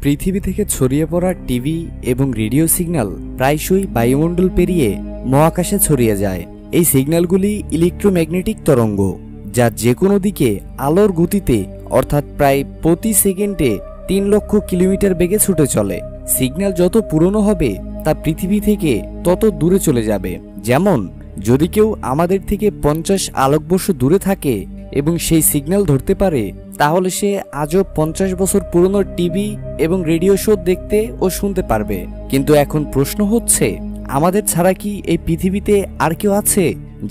পৃথিবী থেকে ছড়িয়ে পড়া টিভি এবং রেডিও সিগন্যাল প্রায়শই বায়ুমণ্ডল পেরিয়ে মহাকাশে ছড়িয়ে যায়। এই সিগন্যালগুলি ইলেকট্রোম্যাগনেটিক তরঙ্গ, যা যে কোনো দিকে আলোর গতিতে অর্থাৎ প্রায় প্রতি সেকেন্ডে 3 লক্ষ কিলোমিটার বেগে ছুটে চলে। সিগন্যাল যত পুরনো হবে তা পৃথিবী থেকে তত দূরে চলে যাবে। যেমন যদি কেউ আমাদের থেকে 50 আলোকবর্ষ দূরে থাকে এবং সেই সিগন্যাল ধরতে পারে, তাহলে সে আজও 50 বছর পুরনো টিভি এবং রেডিও শো দেখতে ও শুনতে পারবে। কিন্তু এখন প্রশ্ন হচ্ছে, আমাদের ছাড়া কি এই পৃথিবীতে আর কেউ আছে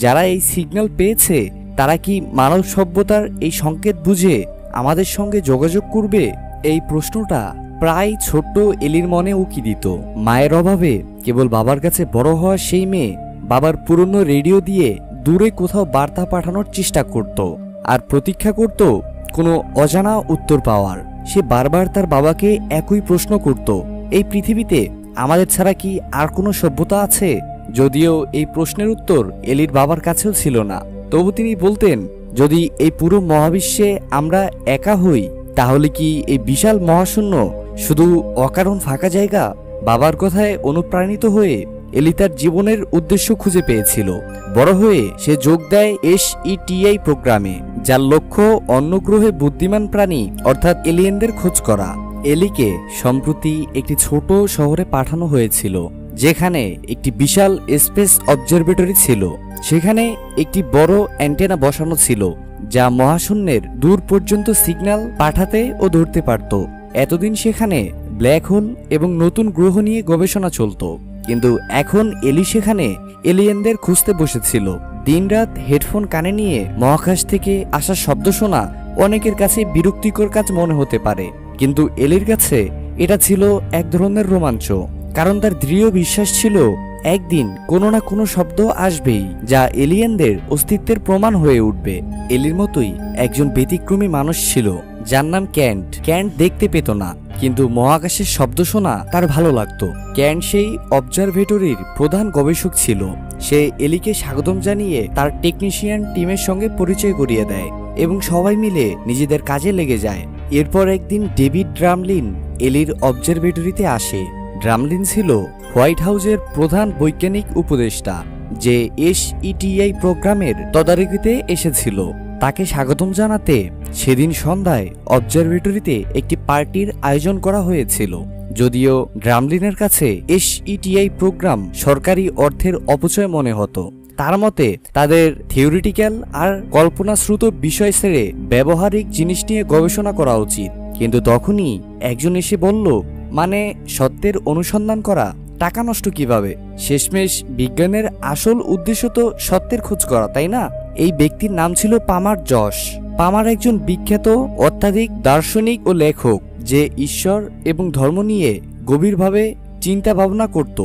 যারা এই সিগন্যাল পেয়েছে? তারা কি মানব সভ্যতার এই সংকেত বুঝে আমাদের সঙ্গে যোগাযোগ করবে? এই প্রশ্নটা প্রায় ছোট্ট এলির মনে উকি দিত। মায়ের অভাবে কেবল বাবার কাছে বড় হওয়া সেই মেয়ে বাবার পুরনো রেডিও দিয়ে দূরে কোথাও বার্তা পাঠানোর চেষ্টা করত আর প্রতীক্ষা করত কোনো অজানা উত্তর পাওয়ার। সে বারবার তার বাবাকে একই প্রশ্ন করত, এই পৃথিবীতে আমাদের ছাড়া কি আর কোনো সভ্যতা আছে? যদিও এই প্রশ্নের উত্তর এলির বাবার কাছেও ছিল না, তবু তিনি বলতেন, যদি এই পুরো মহাবিশ্বে আমরা একা হই, তাহলে কি এই বিশাল মহাশূন্য শুধু অকারণ ফাঁকা জায়গা? বাবার কথায় অনুপ্রাণিত হয়ে এলি তার জীবনের উদ্দেশ্য খুঁজে পেয়েছিল। বড় হয়ে সে যোগ দেয় SETI প্রোগ্রামে, যার লক্ষ্য অন্য গ্রহে বুদ্ধিমান প্রাণী অর্থাৎ এলিয়েনদের খোঁজ করা। এলিকে সম্প্রতি একটি ছোট শহরে পাঠানো হয়েছিল, যেখানে একটি বিশাল স্পেস অবজারভেটরি ছিল। সেখানে একটি বড় অ্যান্টেনা বসানো ছিল, যা মহাশূন্যের দূর পর্যন্ত সিগন্যাল পাঠাতে ও ধরতে পারত। এতদিন সেখানে ব্ল্যাক হোল এবং নতুন গ্রহ নিয়ে গবেষণা চলত, কিন্তু এখন এলি সেখানে এলিয়েনদের খুঁজতে বসেছিল। দিনরাত হেডফোন কানে নিয়ে মহাকাশ থেকে আসা শব্দ শোনা অনেকের কাছে বিরক্তিকর কাজ মনে হতে পারে, কিন্তু এলির কাছে এটা ছিল এক ধরনের রোমাঞ্চ। কারণ তার দৃঢ় বিশ্বাস ছিল, একদিন কোনো না কোনো শব্দ আসবেই যা এলিয়েনদের অস্তিত্বের প্রমাণ হয়ে উঠবে। এলির মতোই একজন ব্যতিক্রমী মানুষ ছিল, যার নাম ক্যান্ট। ক্যান্ট দেখতে পেত না, কিন্তু মহাকাশের শব্দ শোনা তার ভালো লাগতো। ক্যান্ট সেই অবজারভেটরির প্রধান গবেষক ছিল। সে এলিকে স্বাগতম জানিয়ে তার টেকনিশিয়ান টিমের সঙ্গে পরিচয় করিয়ে দেয় এবং সবাই মিলে নিজেদের কাজে লেগে যায়। এরপর একদিন ডেভিড ড্রামলিন এলির অবজারভেটরিতে আসে। ড্রামলিন ছিল হোয়াইট হাউসের প্রধান বৈজ্ঞানিক উপদেষ্টা, যে SETI প্রোগ্রামের তদারকিতে এসেছিল। তাকে স্বাগতম জানাতে সেদিন সন্ধ্যায় অবজারভেটরিতে একটি পার্টির আয়োজন করা হয়েছিল। যদিও ড্রামলিনের কাছে SETI প্রোগ্রাম সরকারি অর্থের অপচয় মনে হতো। তার মতে তাদের থিওরিটিক্যাল আর কল্পনাশ্রুত বিষয় ছেড়ে ব্যবহারিক জিনিস নিয়ে গবেষণা করা উচিত। কিন্তু তখনই একজন এসে বলল, মানে সত্যের অনুসন্ধান করা, টাকা নষ্ট কিভাবে? শেষমেশ বিজ্ঞানের আসল উদ্দেশ্য তো সত্যের খোঁজ করা, তাই না? এই ব্যক্তির নাম ছিল পামার জশ। পামার একজন বিখ্যাত অত্যাধিক দার্শনিক ও লেখক, যে ঈশ্বর এবং ধর্ম নিয়ে গভীরভাবে চিন্তা ভাবনা করত।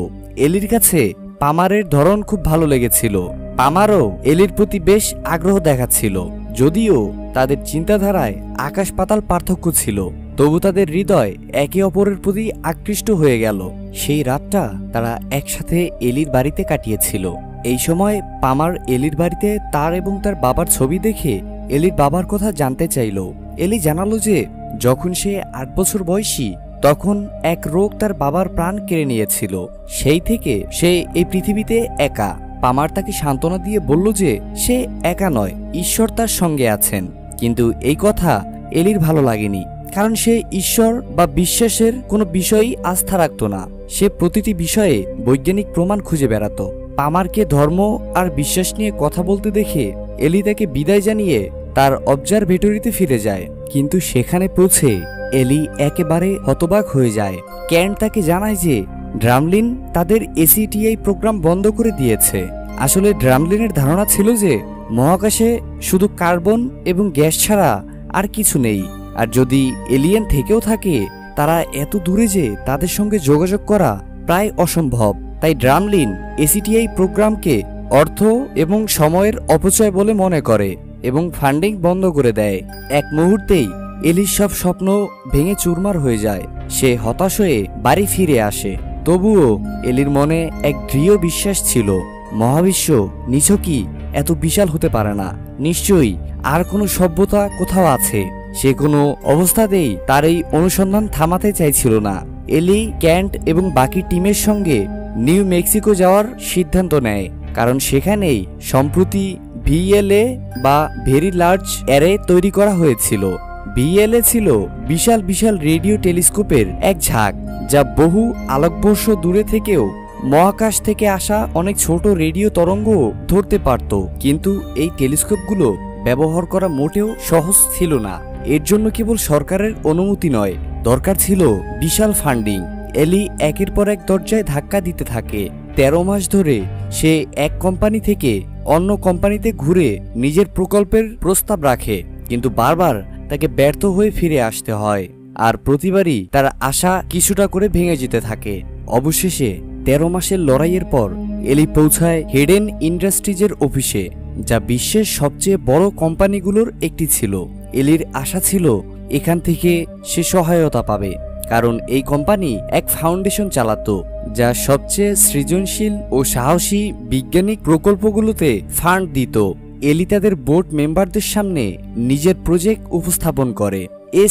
এলির কাছে পামারের ধরন খুব ভালো লেগেছিল। পামারও এলির প্রতি বেশ আগ্রহ দেখাচ্ছিল। যদিও তাদের চিন্তাধারায় আকাশ পাতাল পার্থক্য ছিল, তবু তাদের হৃদয় একে অপরের প্রতি আকৃষ্ট হয়ে গেল। সেই রাতটা তারা একসাথে এলির বাড়িতে কাটিয়েছিল। এই সময় পামার এলির বাড়িতে তার এবং তার বাবার ছবি দেখে এলির বাবার কথা জানতে চাইল। এলি জানালো যে যখন সে 8 বছর বয়সী, তখন এক রোগ তার বাবার প্রাণ কেড়ে নিয়েছিল। সেই থেকে সে এই পৃথিবীতে একা। পামার তাকে সান্ত্বনা দিয়ে বলল যে সে একা নয়, ঈশ্বর তার সঙ্গে আছেন। কিন্তু এই কথা এলির ভালো লাগেনি, কারণ সে ঈশ্বর বা বিশ্বাসের কোনো বিষয়েই আস্থা রাখত না। সে প্রতিটি বিষয়ে বৈজ্ঞানিক প্রমাণ খুঁজে বেড়াত। পামারকে ধর্ম আর বিশ্বাস নিয়ে কথা বলতে দেখে এলি তাকে বিদায় জানিয়ে তার অবজারভেটরিতে ফিরে যায়। কিন্তু সেখানে পৌঁছে এলি একেবারে হতবাক হয়ে যায়। ক্যান্ট তাকে জানায় যে ড্রামলিন তাদের SETI প্রোগ্রাম বন্ধ করে দিয়েছে। আসলে ড্রামলিনের ধারণা ছিল যে মহাকাশে শুধু কার্বন এবং গ্যাস ছাড়া আর কিছু নেই, আর যদি এলিয়েন থেকেও থাকে, তারা এত দূরে যে তাদের সঙ্গে যোগাযোগ করা প্রায় অসম্ভব। তাই ড্রামলিন SETI প্রোগ্রামকে অর্থ এবং সময়ের অপচয় বলে মনে করে এবং ফান্ডিং বন্ধ করে দেয়। এক মুহূর্তেই এলির সব স্বপ্ন ভেঙে চুরমার হয়ে যায়। সে হতাশ হয়ে বাড়ি ফিরে আসে। তবুও এলির মনে এক দৃঢ় বিশ্বাস ছিল, মহাবিশ্ব নিছকই এত বিশাল হতে পারে না, নিশ্চয়ই আর কোনো সভ্যতা কোথাও আছে। সে কোনো অবস্থাতেই তার এই অনুসন্ধান থামাতে চাইছিল না। এলি, ক্যান্ট এবং বাকি টিমের সঙ্গে নিউ মেক্সিকো যাওয়ার সিদ্ধান্ত নেয়, কারণ সেখানেই সম্প্রতি ভিএলএ বা ভেরি লার্জ অ্যারে তৈরি করা হয়েছিল। ভিএলএ ছিল বিশাল বিশাল রেডিও টেলিস্কোপের এক ঝাঁক, যা বহু আলোকবর্ষ দূরে থেকেও মহাকাশ থেকে আসা অনেক ছোট রেডিও তরঙ্গ ধরতে পারত। কিন্তু এই টেলিস্কোপগুলো ব্যবহার করা মোটেও সহজ ছিল না। এর জন্য কেবল সরকারের অনুমতি নয়, দরকার ছিল বিশাল ফান্ডিং। এলি একের পর এক দরজায় ধাক্কা দিতে থাকে। 13 মাস ধরে সে এক কোম্পানি থেকে অন্য কোম্পানিতে ঘুরে নিজের প্রকল্পের প্রস্তাব রাখে, কিন্তু বারবার তাকে ব্যর্থ হয়ে ফিরে আসতে হয়, আর প্রতিবারই তার আশা কিছুটা করে ভেঙে যেতে থাকে। অবশেষে 13 মাসের লড়াইয়ের পর এলি পৌঁছায় হেডেন ইন্ডাস্ট্রিজের অফিসে, যা বিশ্বের সবচেয়ে বড় কোম্পানিগুলোর একটি ছিল। এলির আশা ছিল এখান থেকে সে সহায়তা পাবে, কারণ এই কোম্পানি এক ফাউন্ডেশন চালাতো যা সবচেয়ে সৃজনশীল ও সাহসী বৈজ্ঞানিক প্রকল্পগুলোতে ফান্ড দিত। এলি তাদের বোর্ড মেম্বারদের সামনে নিজের প্রজেক্ট উপস্থাপন করে।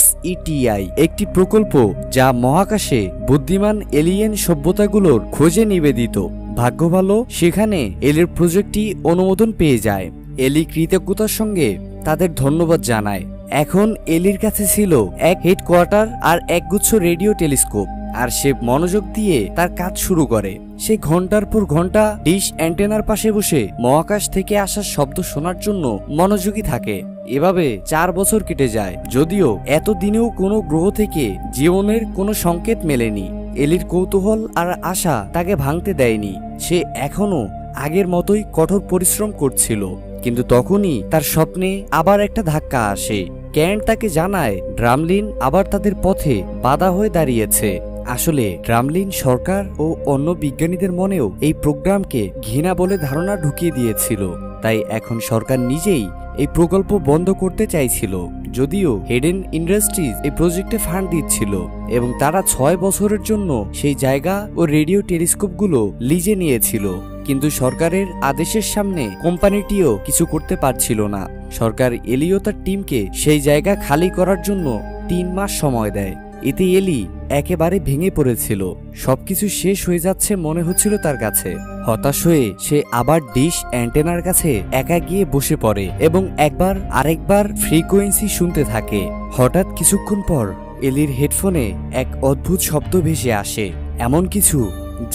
SETI একটি প্রকল্প যা মহাকাশে বুদ্ধিমান এলিয়েন সভ্যতাগুলোর খোঁজে নিবেদিত। ভাগ্য ভালো, সেখানে এলির প্রজেক্টটি অনুমোদন পেয়ে যায়। এলি কৃতজ্ঞতার সঙ্গে তাদের ধন্যবাদ জানায়। এখন এলির কাছে ছিল এক হেডকোয়ার্টার আর একগুচ্ছ রেডিও টেলিস্কোপ, আর সে মনোযোগ দিয়ে তার কাজ শুরু করে। সে ঘন্টার পর ঘন্টা ডিশ অ্যান্টেনার পাশে বসে মহাকাশ থেকে আসা শব্দ শোনার জন্য মনোযোগী থাকে। এভাবে 4 বছর কেটে যায়, যদিও এতদিনেও কোনো গ্রহ থেকে জীবনের কোনো সংকেত মেলেনি। এলির কৌতূহল আর আশা তাকে ভাঙতে দেয়নি। সে এখনো আগের মতোই কঠোর পরিশ্রম করছিল, কিন্তু তখনই তার স্বপ্নে আবার একটা ধাক্কা আসে। ক্যান্ট তাকে জানায় ড্রামলিন আবার তাদের পথে বাধা হয়ে দাঁড়িয়েছে। আসলে ড্রামলিন সরকার ও অন্য বিজ্ঞানীদের মনেও এই প্রোগ্রামকে ঘৃণা বলে ধারণা ঢুকিয়ে দিয়েছিল, তাই এখন সরকার নিজেই এই প্রকল্প বন্ধ করতে চাইছিল। যদিও হেডেন ইন্ডাস্ট্রিজ এই প্রজেক্টে ফান্ড দিচ্ছিল এবং তারা 6 বছরের জন্য সেই জায়গা ও রেডিও টেলিস্কোপগুলো লিজে নিয়েছিল, কিন্তু সরকারের আদেশের সামনে কোম্পানিটিও কিছু করতে পারছিল না। সরকার এলি ও তার টিমকে সেই জায়গা খালি করার জন্য 3 মাস সময় দেয়। এতে এলি একেবারে ভেঙে পড়েছিল। সবকিছু শেষ হয়ে যাচ্ছে মনে হচ্ছিল তার কাছে। হতাশ হয়ে সে আবার ডিশ অ্যান্টেনার কাছে একা গিয়ে বসে পড়ে এবং একবার আরেকবার ফ্রিকোয়েন্সি শুনতে থাকে। হঠাৎ কিছুক্ষণ পর এলির হেডফোনে এক অদ্ভুত শব্দ ভেসে আসে, এমন কিছু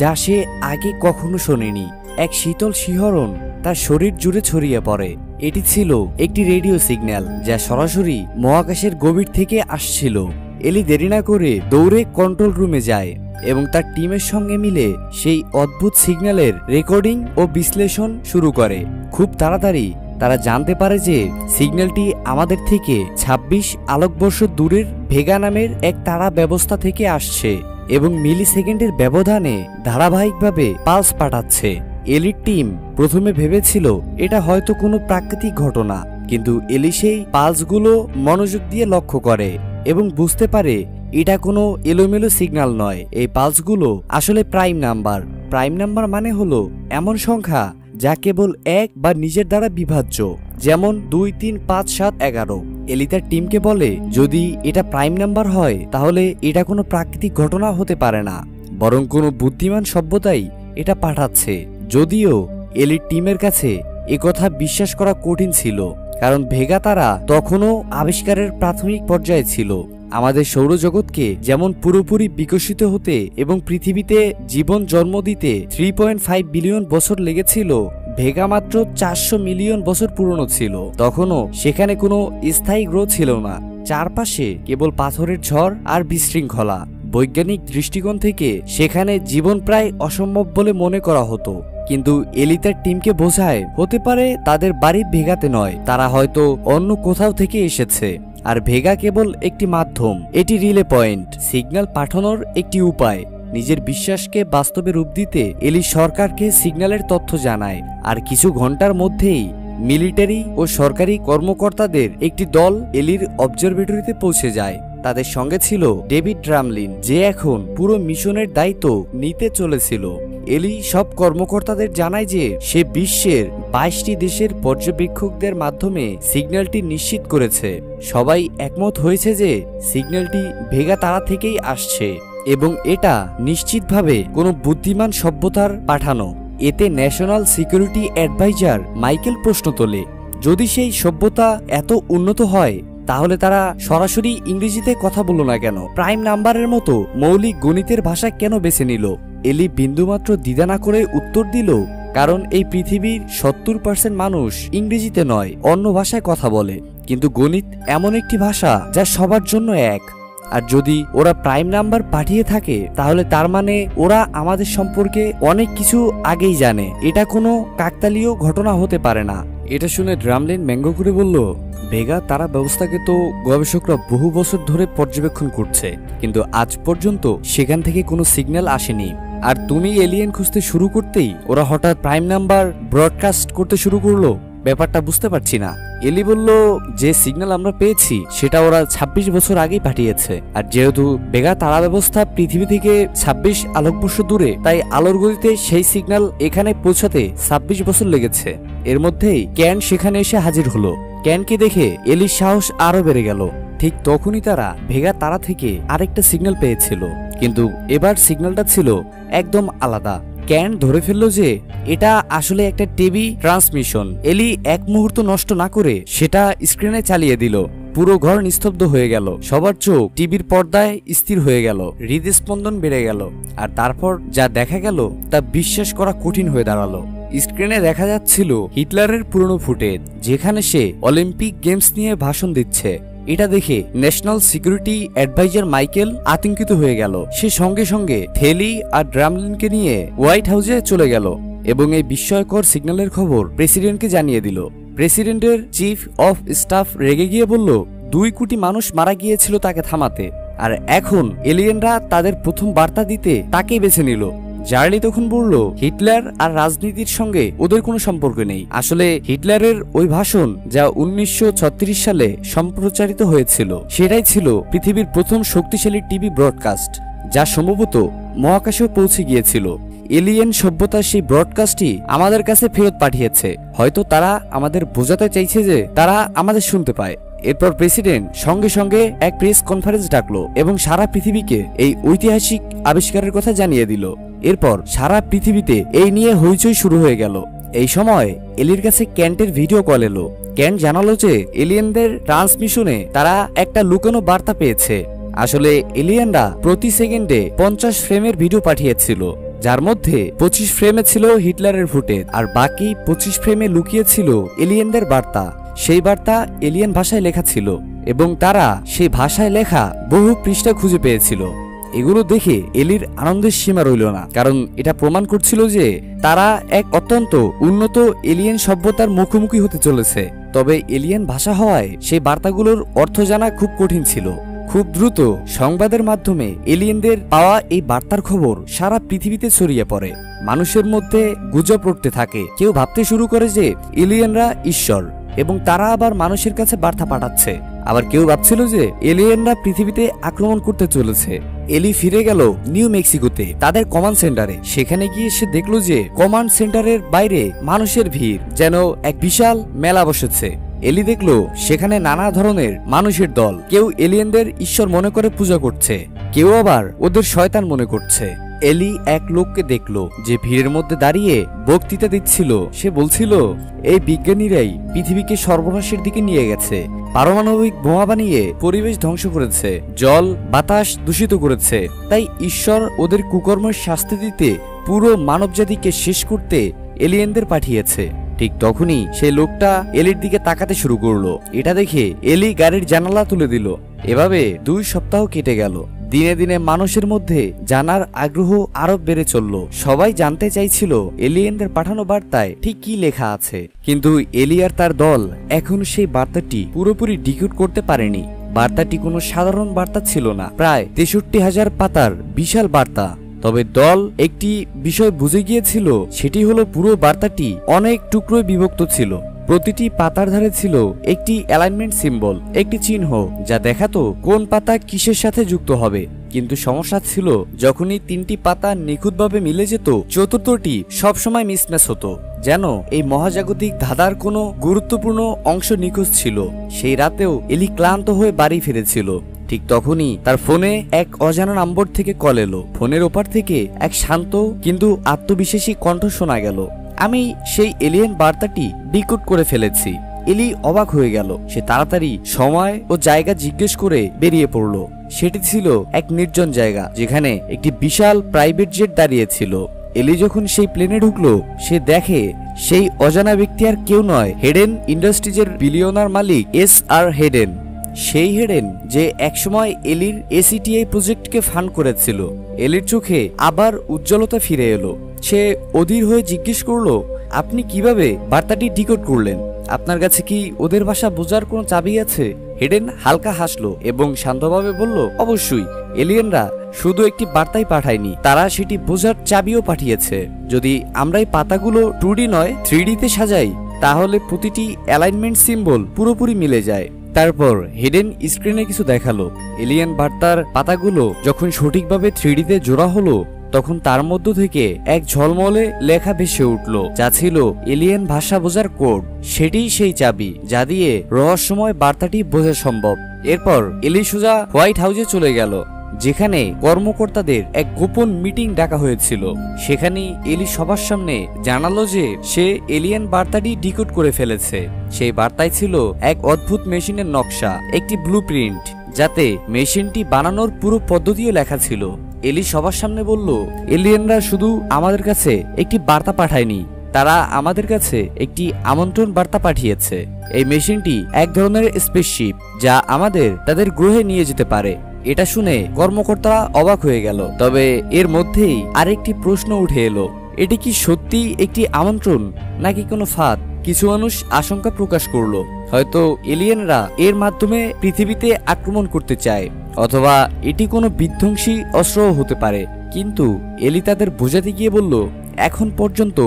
যা সে আগে কখনো শোনেনি। এক শীতল শিহরণ তার শরীর জুড়ে ছড়িয়ে পড়ে। এটি ছিল একটি রেডিও সিগন্যাল যা সরাসরি মহাকাশের গভীর থেকে আসছিল। এলি দেরি না করে দৌড়ে কন্ট্রোল রুমে যায় এবং তার টিমের সঙ্গে মিলে সেই অদ্ভুত সিগন্যালের রেকর্ডিং ও বিশ্লেষণ শুরু করে। খুব তাড়াতাড়ি তারা জানতে পারে যে সিগন্যালটি আমাদের থেকে 26 আলোকবর্ষ দূরের ভেগা নামের এক তারা ব্যবস্থা থেকে আসছে এবং মিলি সেকেন্ডের ব্যবধানে ধারাবাহিকভাবে পালস পাঠাচ্ছে। এলির টিম প্রথমে ভেবেছিল এটা হয়তো কোনো প্রাকৃতিক ঘটনা, কিন্তু এলি সেই পালসগুলো মনোযোগ দিয়ে লক্ষ্য করে এবং বুঝতে পারে এটা কোনো এলোমেলো সিগন্যাল নয়। এই পালসগুলো আসলে প্রাইম নাম্বার। প্রাইম নাম্বার মানে হলো এমন সংখ্যা যা কেবল এক বা নিজের দ্বারা বিভাজ্য, যেমন 2, 3, 5, 7, 11। এলি তার টিমকে বলে যদি এটা প্রাইম নাম্বার হয় তাহলে এটা কোনো প্রাকৃতিক ঘটনা হতে পারে না, বরং কোনো বুদ্ধিমান সভ্যতাই এটা পাঠাচ্ছে। যদিও এলির টিমের কাছে একথা বিশ্বাস করা কঠিন ছিল, কারণ ভেগা তারা তখনও আবিষ্কারের প্রাথমিক পর্যায়ে ছিল। আমাদের সৌরজগৎকে যেমন পুরোপুরি বিকশিত হতে এবং পৃথিবীতে জীবন জন্ম দিতে 3.5 বিলিয়ন বছর লেগেছিল, ভেগা মাত্র 400 মিলিয়ন বছর পুরনো ছিল। তখনও সেখানে কোনো স্থায়ী গ্রহ ছিল না, চারপাশে কেবল পাথরের ঝড় আর বিশৃঙ্খলা। বৈজ্ঞানিক দৃষ্টিকোণ থেকে সেখানে জীবন প্রায় অসম্ভব বলে মনে করা হতো, কিন্তু এলি তার টিমকে বোঝায় হতে পারে তাদের বাড়ি ভেগাতে নয়, তারা হয়তো অন্য কোথাও থেকে এসেছে, আর ভেগা কেবল একটি মাধ্যম। এটি রিলে পয়েন্ট, সিগন্যাল পাঠানোর একটি উপায়। নিজের বিশ্বাসকে বাস্তবে রূপ দিতে এলি সরকারকে সিগন্যালের তথ্য জানায়, আর কিছু ঘন্টার মধ্যেই মিলিটারি ও সরকারি কর্মকর্তাদের একটি দল এলির অবজারভেটরিতে পৌঁছে যায়। তাদের সঙ্গে ছিল ডেভিড ড্রামলিন, যে এখন পুরো মিশনের দায়িত্ব নিতে চলেছিল। এলি সব কর্মকর্তাদের জানায় যে সে বিশ্বের 22টি দেশের পর্যবেক্ষকদের মাধ্যমে সিগন্যালটি নিশ্চিত করেছে। সবাই একমত হয়েছে যে সিগন্যালটি ভেগা তারা থেকেই আসছে এবং এটা নিশ্চিতভাবে কোনো বুদ্ধিমান সভ্যতার পাঠানো। এতে ন্যাশনাল সিকিউরিটি অ্যাডভাইজার মাইকেল প্রশ্ন তোলে, যদি সেই সভ্যতা এত উন্নত হয় তাহলে তারা সরাসরি ইংরেজিতে কথা বলল না কেন? প্রাইম নাম্বারের মতো মৌলিক গণিতের ভাষা কেন বেছে নিল? এলি বিন্দুমাত্র দ্বিধা না করে উত্তর দিল, কারণ এই পৃথিবীর 70% মানুষ ইংরেজিতে নয় অন্য ভাষায় কথা বলে, কিন্তু গণিত এমন একটি ভাষা যা সবার জন্য এক। আর যদি ওরা প্রাইম নাম্বার পাঠিয়ে থাকে তাহলে তার মানে ওরা আমাদের সম্পর্কে অনেক কিছু আগেই জানে। এটা কোনো কাকতালীয় ঘটনা হতে পারে না। এটা শুনে ড্রামলিন ব্যঙ্গ করে বলল, ভেগা তারা ব্যবস্থাকে তো গবেষকরা বহু বছর ধরে পর্যবেক্ষণ করছে, কিন্তু আজ পর্যন্ত সেখান থেকে কোনো সিগন্যাল আসেনি। আর তুমি এলিয়েন খুঁজতে শুরু করতেই ওরা হঠাৎ প্রাইম নাম্বার ব্রডকাস্ট করতে শুরু করলো। ব্যাপারটা বুঝতে পারছি না। এলি বলল, যে সিগন্যাল আমরা পেয়েছি সেটা ওরা 26 বছর আগেই পাঠিয়েছে, আর যেহেতু ভেগা তারা ব্যবস্থা পৃথিবী থেকে 26 আলোকবর্ষ দূরে, তাই আলোর গতিতে সেই সিগন্যাল এখানে পৌঁছাতে 26 বছর লেগেছে। এর মধ্যেই ক্যান সেখানে এসে হাজির হলো। ক্যানকে দেখে এলির সাহস আরো বেড়ে গেল। ঠিক তখনই তারা ভেগা তারা থেকে আরেকটা সিগন্যাল পেয়েছিল, কিন্তু এবার সিগন্যালটা ছিল একদম আলাদা। ক্যান ধরে ফেললো যে এটা আসলে একটা টিভি ট্রান্সমিশন। এলি এক মুহূর্ত নষ্ট না করে সেটা স্ক্রিনে চালিয়ে দিল। পুরো ঘর নিস্তব্ধ হয়ে গেল। সবার চোখ টিভির পর্দায় স্থির হয়ে গেল, হৃদস্পন্দন বেড়ে গেল। আর তারপর যা দেখা গেল তা বিশ্বাস করা কঠিন হয়ে দাঁড়ালো। স্ক্রিনে দেখা যাচ্ছিল হিটলারের পুরনো ফুটেজ, যেখানে সে অলিম্পিক গেমস নিয়ে ভাষণ দিচ্ছে। এটা দেখে ন্যাশনাল সিকিউরিটি অ্যাডভাইজার মাইকেল আতঙ্কিত হয়ে গেল। সে সঙ্গে সঙ্গে থেলি আর ড্রামলিনকে নিয়ে হোয়াইট হাউসে চলে গেল এবং এই বিস্ময়কর সিগন্যালের খবর প্রেসিডেন্টকে জানিয়ে দিল। প্রেসিডেন্টের চিফ অফ স্টাফ রেগে গিয়ে বলল, 2 কোটি মানুষ মারা গিয়েছিল তাকে থামাতে, আর এখন এলিয়েনরা তাদের প্রথম বার্তা দিতে তাকেই বেছে নিল। জার্লি তখন বলল, হিটলার আর রাজনীতির সঙ্গে ওদের কোনো সম্পর্ক নেই। আসলে হিটলারের ওই ভাষণ যা 1936 সালে সম্প্রচারিত হয়েছিল সেটাই ছিল পৃথিবীর প্রথম শক্তিশালী টিভি ব্রডকাস্ট, যা সম্ভবত মহাকাশেও পৌঁছে গিয়েছিল। এলিয়েন সভ্যতার সেই ব্রডকাস্টই আমাদের কাছে ফেরত পাঠিয়েছে। হয়তো তারা আমাদের বোঝাতে চাইছে যে তারা আমাদের শুনতে পায়। এরপর প্রেসিডেন্ট সঙ্গে সঙ্গে এক প্রেস কনফারেন্স ডাকলো এবং সারা পৃথিবীকে এই ঐতিহাসিক আবিষ্কারের কথা জানিয়ে দিল। এরপর সারা পৃথিবীতে এই নিয়ে হইচই শুরু হয়ে গেল। এই সময় এলির কাছে ক্যান্টের ভিডিও কল এলো। ক্যান্ট জানালো যে এলিয়েনদের ট্রান্সমিশনে তারা একটা লুকানো বার্তা পেয়েছে। আসলে এলিয়েনরা প্রতি সেকেন্ডে 50 ফ্রেমের ভিডিও পাঠিয়েছিল, যার মধ্যে 25 ফ্রেমে ছিল হিটলারের ফুটেজ, আর বাকি 25 ফ্রেমে লুকিয়ে ছিল এলিয়েনদের বার্তা। সেই বার্তা এলিয়েন ভাষায় লেখা ছিল এবং তারা সেই ভাষায় লেখা বহু পৃষ্ঠা খুঁজে পেয়েছিল। এগুলো দেখে এলির আনন্দের সীমা রইল না, কারণ এটা প্রমাণ করছিল যে তারা এক অত্যন্ত উন্নত এলিয়েন সভ্যতার মুখোমুখি হতে চলেছে। তবে এলিয়েন ভাষা হওয়ায় সেই বার্তাগুলোর অর্থ জানা খুব কঠিন ছিল। খুব দ্রুত সংবাদের মাধ্যমে এলিয়েনদের পাওয়া এই বার্তার খবর সারা পৃথিবীতে ছড়িয়ে পড়ে। মানুষের মধ্যে গুজব উঠতে থাকে। কেউ ভাবতে শুরু করে যে এলিয়েনরা ঈশ্বর এবং তারা আবার মানুষের কাছে বার্তা পাঠাচ্ছে। আবার কেউ ভাবছিল যে এলিয়েনরা পৃথিবীতে আক্রমণ করতে চলেছে। এলি ফিরে গেল নিউ মেক্সিকোতে তাদের কমান্ড সেন্টারে। সেখানে গিয়ে সে দেখলো যে কমান্ড সেন্টারের বাইরে মানুষের ভিড়, যেন এক বিশাল মেলা বসেছে। এলি দেখলো সেখানে নানা ধরনের মানুষের দল। কেউ এলিয়েনদের ঈশ্বর মনে করে পূজা করছে, কেউ আবার ওদের শয়তান মনে করছে। এলি এক লোককে দেখলো যে ভিড়ের মধ্যে দাঁড়িয়ে বক্তৃতা দিচ্ছিল। সে বলছিল, এই বিজ্ঞানীরাই পৃথিবীকে সর্বনাশের দিকে নিয়ে গেছে, পারমাণবিক বোমা বানিয়ে পরিবেশ ধ্বংস করেছে, জল বাতাস দূষিত করেছে। তাই ঈশ্বর ওদের কুকর্মের শাস্তি দিতে পুরো মানবজাতিকে শেষ করতে এলিয়েনদের পাঠিয়েছে। ঠিক তখনই সেই লোকটা এলির দিকে তাকাতে শুরু করলো। এটা দেখে এলি গাড়ির জানালা তুলে দিল। এভাবে 2 সপ্তাহ কেটে গেল। দিনে দিনে মানুষের মধ্যে জানার আগ্রহ আরো বেড়ে চলল। সবাই জানতে চাইছিল এলিয়েনদের পাঠানো বার্তায় ঠিক কি লেখা আছে, কিন্তু এলি আর তার দল এখন সেই বার্তাটি পুরোপুরি ডিকোড করতে পারেনি। বার্তাটি কোনো সাধারণ বার্তা ছিল না, প্রায় 63,000 পাতার বিশাল বার্তা। তবে দল একটি বিষয় বুঝে গিয়েছিল, সেটি হলো পুরো বার্তাটি অনেক টুকরোয় বিভক্ত ছিল। প্রতিটি পাতার ধারে ছিল একটি অ্যালাইনমেন্ট সিম্বল, একটি চিহ্ন যা দেখাতো কোন পাতা কিসের সাথে যুক্ত হবে। কিন্তু সমস্যা ছিল যখনই 3টি পাতা নিখুঁতভাবে মিলে যেত, চতুর্থটি সবসময় মিসম্যাচ হতো, যেন এই মহাজাগতিক ধাঁধার কোনো গুরুত্বপূর্ণ অংশ নিখোঁজ ছিল। সেই রাতেও এলি ক্লান্ত হয়ে বাড়ি ফিরেছিল। ঠিক তখনই তার ফোনে এক অজানা নম্বর থেকে কল এলো। ফোনের ওপার থেকে এক শান্ত কিন্তু আত্মবিশ্বাসী কণ্ঠ শোনা গেল। আমি সেই এলিয়েন বার্তাটি ডিকোড করে ফেলেছি। এলি অবাক হয়ে গেল। সে তাড়াতাড়ি সময় ও জায়গা জিজ্ঞেস করে বেরিয়ে পড়ল। সেটি ছিল এক নির্জন জায়গা, যেখানে একটি বিশাল প্রাইভেট জেট দাঁড়িয়ে ছিল। এলি যখন সেই প্লেনে ঢুকলো, সে দেখে সেই অজানা ব্যক্তি আর কেউ নয়, হেডেন ইন্ডাস্ট্রিজের বিলিয়নার মালিক এস.আর. হেডেন। সেই হেডেন যে একসময় এলির এসিটিআই প্রজেক্টকে ফান্ড করেছিল। এলির চোখে আবার উজ্জ্বলতা ফিরে এলো। সে অধীর হয়ে জিজ্ঞেস করলো, আপনি কিভাবে বার্তাটি ডিকোড করলেন? আপনার কাছে কি ওদের ভাষা বোঝার কোনো চাবি আছে? হেডেন হালকা হাসলো এবং শান্তভাবে বলল, অবশ্যই। এলিয়েনরা শুধু একটি বার্তাই পাঠায়নি, তারা সেটি বোঝার চাবিও পাঠিয়েছে। যদি আমরা এই পাতাগুলো 2D নয় 3D তে সাজাই, তাহলে প্রতিটি অ্যালাইনমেন্ট সিম্বল পুরোপুরি মিলে যায়। তারপর হেডেন স্ক্রিনে কিছু দেখালো। এলিয়েন বার্তার পাতাগুলো যখন সঠিকভাবে 3D তে জোড়া হলো, তখন তার মধ্য থেকে এক ঝলমলে লেখা ভেসে উঠল, যা ছিল এলিয়েন ভাষা বোঝার কোড। সেটিই সেই চাবি যা দিয়ে রহস্যময় বার্তাটি বোঝা সম্ভব। এরপর এলি সোজা হোয়াইট হাউসে চলে গেল, যেখানে কর্মকর্তাদের এক গোপন মিটিং ডাকা হয়েছিল। সেখানে এলি সবার সামনে জানালো যে সে এলিয়েন বার্তাটি ডিকোড করে ফেলেছে। সেই বার্তায় ছিল এক অদ্ভুত মেশিনের নকশা, একটি ব্লুপ্রিন্ট, যাতে মেশিনটি বানানোর পুরো পদ্ধতিও লেখা ছিল। এলি সবার সামনে বলল, এলিয়েনরা শুধু আমাদের কাছে একটি বার্তা পাঠায়নি, তারা আমাদের কাছে একটি আমন্ত্রণ বার্তা পাঠিয়েছে। এই মেশিনটি এক ধরনের স্পেসশিপ, যা আমাদের তাদের গ্রহে নিয়ে যেতে পারে। এটা শুনে কর্মকর্তারা অবাক হয়ে গেল। তবে এর মধ্যেই আরেকটি প্রশ্ন উঠে এলো, এটি কি সত্যি একটি আমন্ত্রণ নাকি কোনো ফাঁদ? কিছু মানুষ আশঙ্কা প্রকাশ করলো, হয়তো এলিয়েনরা এর মাধ্যমে পৃথিবীতে আক্রমণ করতে চায়, অথবা এটি কোনো বিধ্বংসী অস্ত্রও হতে পারে। কিন্তু এলি তাদের বোঝাতে গিয়ে বলল, এখন পর্যন্ত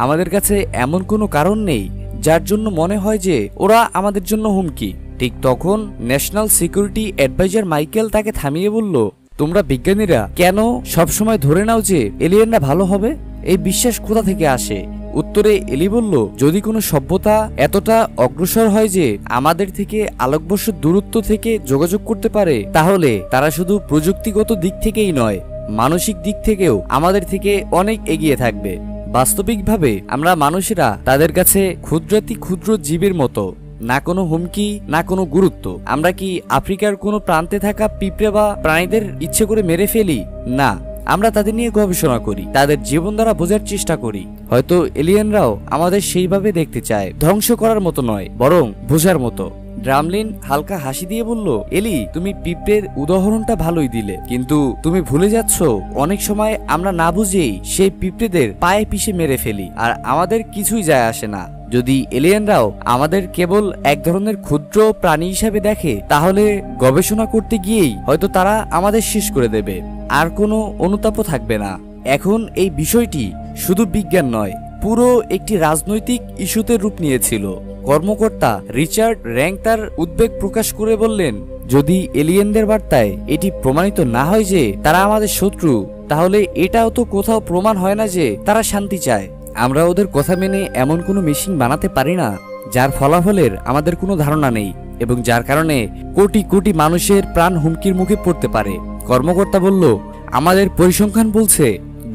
আমাদের কাছে এমন কোনো কারণ নেই যার জন্য মনে হয় যে ওরা আমাদের জন্য হুমকি। ঠিক তখন ন্যাশনাল সিকিউরিটি অ্যাডভাইজার মাইকেল তাকে থামিয়ে বলল, তোমরা বিজ্ঞানীরা কেন সবসময় ধরে নাও যে এলিয়েনরা ভালো হবে? এই বিশ্বাস কোথা থেকে আসে? উত্তরে এলি বলল, যদি কোনো সভ্যতা এতটা অগ্রসর হয় যে আমাদের থেকে আলোকবর্ষ দূরত্ব থেকে যোগাযোগ করতে পারে, তাহলে তারা শুধু প্রযুক্তিগত দিক থেকেই নয়, মানসিক দিক থেকেও আমাদের থেকে অনেক এগিয়ে থাকবে। বাস্তবিকভাবে আমরা মানুষেরা তাদের কাছে ক্ষুদ্রাতি ক্ষুদ্র জীবের মতো, না কোনো হুমকি না কোনো গুরুত্ব। আমরা কি আফ্রিকার কোনো প্রান্তে থাকা পিঁপড়ে বা প্রাণীদের ইচ্ছে করে মেরে ফেলি? না, আমরা তাদের নিয়ে গবেষণা করি, তাদের জীবন দ্বারা বোঝার চেষ্টা করি। হয়তো এলিয়েনরাও আমাদের সেইভাবে দেখতে চায়, ধ্বংস করার মতো নয়, বরং বোঝার মতো। ড্রামলিন হালকা হাসি দিয়ে বলল, এলি, তুমি পিঁপড়ের উদাহরণটা ভালোই দিলে, কিন্তু তুমি ভুলে যাচ্ছ অনেক সময় আমরা না বুঝেই সেই পিঁপড়েদের পায়ে পিষে মেরে ফেলি, আর আমাদের কিছুই যায় আসে না। যদি এলিয়েনরাও আমাদের কেবল এক ধরনের ক্ষুদ্র প্রাণী হিসাবে দেখে, তাহলে গবেষণা করতে গিয়েই হয়তো তারা আমাদের শেষ করে দেবে, আর কোনো অনুতাপও থাকবে না। এখন এই বিষয়টি শুধু বিজ্ঞান নয়, পুরো একটি রাজনৈতিক ইস্যুতে রূপ নিয়েছিল। কর্মকর্তা রিচার্ড র্যাঙ্ক তার উদ্বেগ প্রকাশ করে বললেন, যদি এলিয়েনদের বার্তায় এটি প্রমাণিত না হয় যে তারা আমাদের শত্রু, তাহলে এটাও তো কোথাও প্রমাণ হয় না যে তারা শান্তি চায়। আমরা ওদের কথা মেনে এমন কোনো মেশিন বানাতে পারি না যার ফলাফলের আমাদের কোনো ধারণা নেই এবং যার কারণে কোটি কোটি মানুষের প্রাণ হুমকির মুখে পড়তে পারে। কর্মকর্তা বলল, আমাদের পরিসংখ্যান বলছে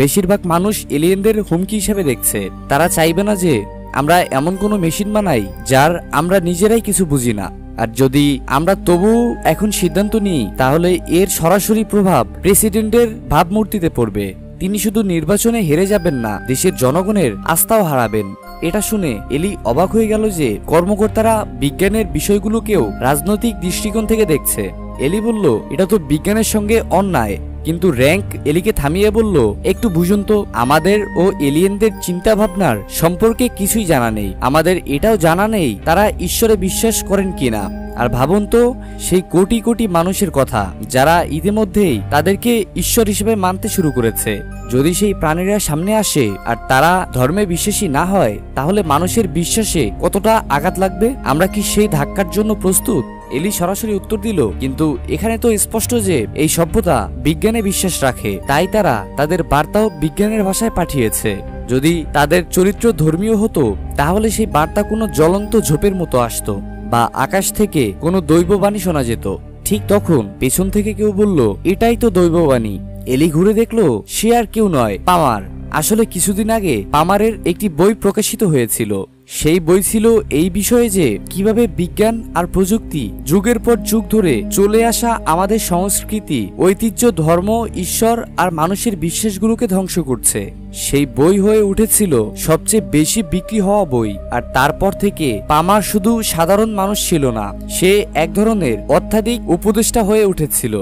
বেশিরভাগ মানুষ এলিয়েনদের হুমকি হিসেবে দেখছে। তারা চাইবে না যে আমরা এমন কোনো মেশিন বানাই যার আমরা নিজেরাই কিছু বুঝি না। আর যদি আমরা তবু এখন সিদ্ধান্ত নিই, তাহলে এর সরাসরি প্রভাব প্রেসিডেন্টের ভাবমূর্তিতে পড়বে। তিনি শুধু নির্বাচনে হেরে যাবেন না, দেশের জনগণের আস্থাও হারাবেন। এটা শুনে এলি অবাক হয়ে গেল যে কর্মকর্তারা বিজ্ঞানের বিষয়গুলোকেও রাজনৈতিক দৃষ্টিকোণ থেকে দেখছে। এলি বলল, এটা তো বিজ্ঞানের সঙ্গে অন্যায়। কিন্তু র্যাঙ্ক এলিকে থামিয়ে বলল, একটু বুঝুন তো, আমাদের ও এলিয়েনদের চিন্তা ভাবনার সম্পর্কে কিছুই জানা নেই। আমাদের এটাও জানা নেই তারা ঈশ্বরে বিশ্বাস করেন কিনা। আর ভাবুন তো সেই কোটি কোটি মানুষের কথা যারা ইতিমধ্যেই তাদেরকে ঈশ্বর হিসেবে মানতে শুরু করেছে। যদি সেই প্রাণীরা সামনে আসে আর তারা ধর্মে বিশ্বাসী না হয়, তাহলে মানুষের বিশ্বাসে কতটা আঘাত লাগবে? আমরা কি সেই ধাক্কার জন্য প্রস্তুত? এলি সরাসরি উত্তর দিল, কিন্তু এখানে তো স্পষ্ট যে এই সভ্যতা বিজ্ঞানে বিশ্বাস রাখে, তাই তারা তাদের বার্তাও বিজ্ঞানের ভাষায় পাঠিয়েছে। যদি তাদের চরিত্র ধর্মীয় হতো তাহলে সেই বার্তা কোনো জ্বলন্ত ঝোপের মতো আসতো বা আকাশ থেকে কোনো দৈববাণী শোনা যেত। ঠিক তখন পেছন থেকে কেউ বলল, এটাই তো দৈববাণী। এলি ঘুরে দেখলো সে আর কেউ নয়, পামার। আসলে কিছুদিন আগে পামারের একটি বই প্রকাশিত হয়েছিল। সেই বই ছিল এই বিষয়ে যে কিভাবে বিজ্ঞান আর প্রযুক্তি যুগের পর যুগ ধরে চলে আসা আমাদের সংস্কৃতি, ঐতিহ্য, ধর্ম, ঈশ্বর আর মানুষের বিশ্বাসগুলোকে ধ্বংস করছে। সেই বই হয়ে উঠেছিল সবচেয়ে বেশি বিক্রি হওয়া বই। আর তারপর থেকে পামার শুধু সাধারণ মানুষ ছিল না, সে এক ধরনের অত্যাধিক উপদেষ্টা হয়ে উঠেছিল।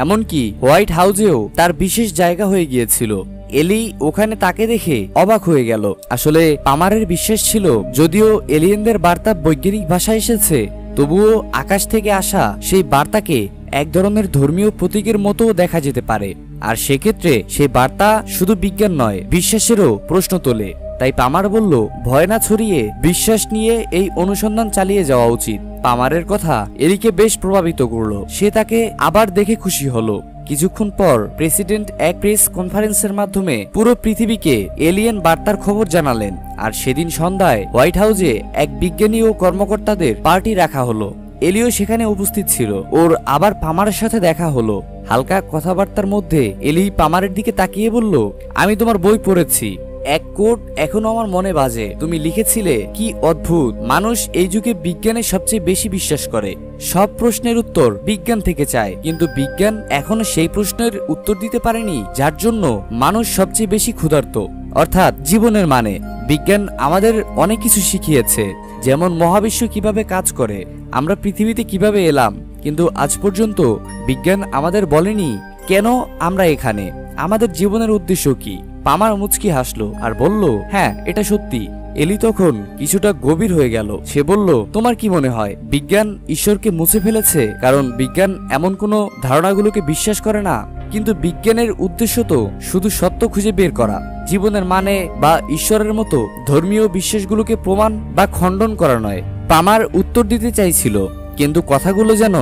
এমনকি হোয়াইট হাউসেও তার বিশেষ জায়গা হয়ে গিয়েছিল। এলি ওখানে তাকে দেখে অবাক হয়ে গেল। আসলে পামারের বিশ্বাস ছিল যদিও এলিয়েনদের বার্তা বৈজ্ঞানিক ভাষায় এসেছে, তবুও আকাশ থেকে আসা সেই বার্তাকে এক ধরনের ধর্মীয় প্রতীকের মতো দেখা যেতে পারে। আর সেক্ষেত্রে সেই বার্তা শুধু বিজ্ঞান নয়, বিশ্বাসেরও প্রশ্ন তোলে। তাই পামার বলল, ভয় না ছড়িয়ে বিশ্বাস নিয়ে এই অনুসন্ধান চালিয়ে যাওয়া উচিত। পামারের কথা এলিকে বেশ প্রভাবিত করলো। সে তাকে আবার দেখে খুশি হলো। কিছুক্ষণ পর প্রেসিডেন্ট এক প্রেস কনফারেন্সের মাধ্যমে পুরো পৃথিবীকে এলিয়েন বার্তার খবর জানালেন। আর সেদিন সন্ধ্যায় হোয়াইট হাউসে এক বিজ্ঞানী ও কর্মকর্তাদের পার্টি রাখা হলো। এলিও সেখানে উপস্থিত ছিল। ওর আবার পামারের সাথে দেখা হলো। হালকা কথাবার্তার মধ্যে এলি পামারের দিকে তাকিয়ে বলল, আমি তোমার বই পড়েছি। এক কোট এখনো আমার মনে বাজে। তুমি লিখেছিলে, কি অদ্ভুত, মানুষ এই যুগে বিজ্ঞানে সবচেয়ে বেশি বিশ্বাস করে, সব প্রশ্নের উত্তর বিজ্ঞান থেকে চায়, কিন্তু বিজ্ঞান এখনো সেই প্রশ্নের উত্তর দিতে পারেনি যার জন্য মানুষ সবচেয়ে বেশি ক্ষুধার্ত, অর্থাৎ জীবনের মানে। বিজ্ঞান আমাদের অনেক কিছু শিখিয়েছে, যেমন মহাবিশ্ব কিভাবে কাজ করে, আমরা পৃথিবীতে কিভাবে এলাম, কিন্তু আজ পর্যন্ত বিজ্ঞান আমাদের বলেনি কেন আমরা এখানে, আমাদের জীবনের উদ্দেশ্য কি। পামার মুচকি হাসলো আর বলল, হ্যাঁ এটা সত্যি। এলি তখন কিছুটা গভীর হয়ে গেল। সে বলল, তোমার কি মনে হয় বিজ্ঞান ঈশ্বরকে মুছে ফেলেছে? কারণ বিজ্ঞান এমন কোনো ধারণাগুলোকে বিশ্বাস করে না, কিন্তু বিজ্ঞানের উদ্দেশ্য তো শুধু সত্য খুঁজে বের করা, জীবনের মানে বা ঈশ্বরের মতো ধর্মীয় বিশ্বাসগুলোকে প্রমাণ বা খণ্ডন করা নয়। পামার উত্তর দিতে চাইছিল, কিন্তু কথাগুলো যেন